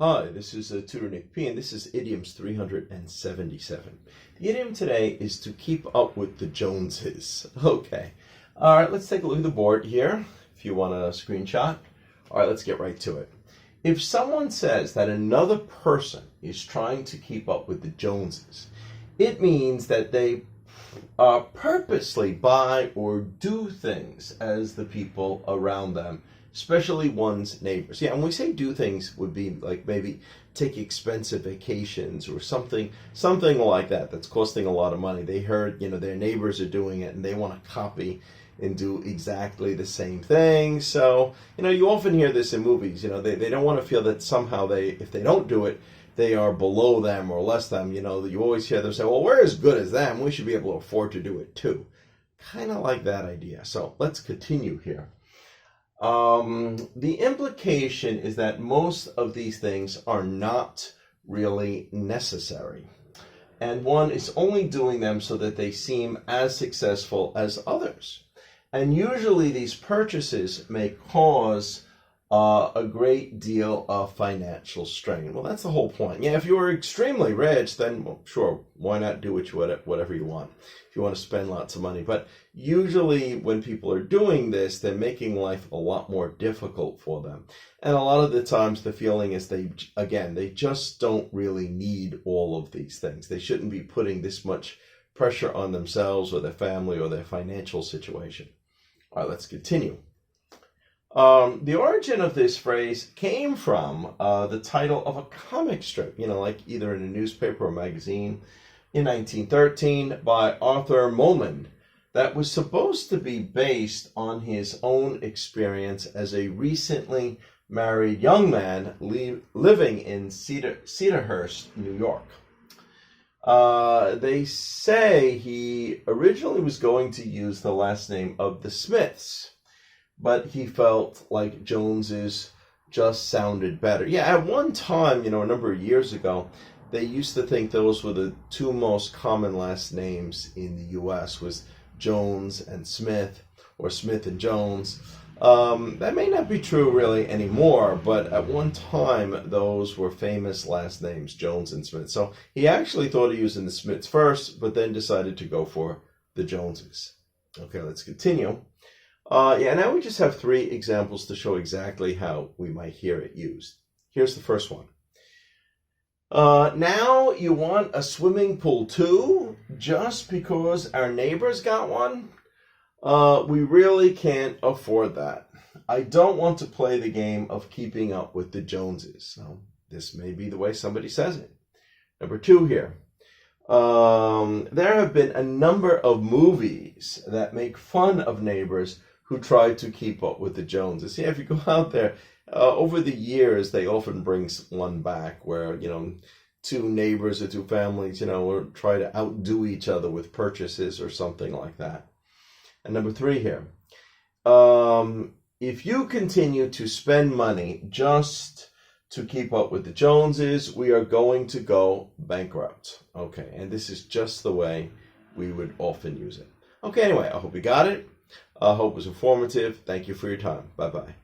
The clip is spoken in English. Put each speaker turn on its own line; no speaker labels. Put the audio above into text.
Hi, this is Tutor Nick P, and this is Idioms 377. The idiom today is to keep up with the Joneses. Okay. All right, let's take a look at the board here, if you want a screenshot. All right, let's get right to it. If someone says that another person is trying to keep up with the Joneses, it means that they purposely buy or do things as the people around them, especially one's neighbors. Yeah, and we say do things would be like maybe take expensive vacations or something like that that's costing a lot of money. They heard, their neighbors are doing it and they want to copy and do exactly the same thing. So, you often hear this in movies. They don't want to feel that somehow if they don't do it, they are below them or less than. You always hear them say, well, we're as good as them. We should be able to afford to do it too. Kind of like that idea. So let's continue here. The implication is that most of these things are not really necessary. And one is only doing them so that they seem as successful as others. And usually these purchases may cause a great deal of financial strain. Well, that's the whole point. Yeah, if you're extremely rich, then well, sure, why not do whatever you want if you want to spend lots of money. But usually when people are doing this, they're making life a lot more difficult for them. And a lot of the times the feeling is they just don't really need all of these things. They shouldn't be putting this much pressure on themselves or their family or their financial situation. All right, let's continue. The origin of this phrase came from the title of a comic strip, like either in a newspaper or magazine in 1913 by Arthur Momon, that was supposed to be based on his own experience as a recently married young man living in Cedarhurst, New York. They say he originally was going to use the last name of the Smiths, but he felt like Joneses just sounded better. Yeah, at one time, a number of years ago, they used to think those were the two most common last names in the U.S. was Jones and Smith, or Smith and Jones. That may not be true really anymore, but at one time, those were famous last names, Jones and Smith. So he actually thought of using the Smiths first, but then decided to go for the Joneses. Okay, let's continue. Now we just have 3 examples to show exactly how we might hear it used. Here's the first one. Now you want a swimming pool too, just because our neighbors got one? We really can't afford that. I don't want to play the game of keeping up with the Joneses. So this may be the way somebody says it. Number 2 here. There have been a number of movies that make fun of neighbors who try to keep up with the Joneses. Yeah, if you go out there, over the years, they often bring one back where, 2 neighbors or 2 families, will try to outdo each other with purchases or something like that. And number 3 here. If you continue to spend money just to keep up with the Joneses, we are going to go bankrupt. Okay, and this is just the way we would often use it. Okay, anyway, I hope you got it. I hope it was informative. Thank you for your time. Bye-bye.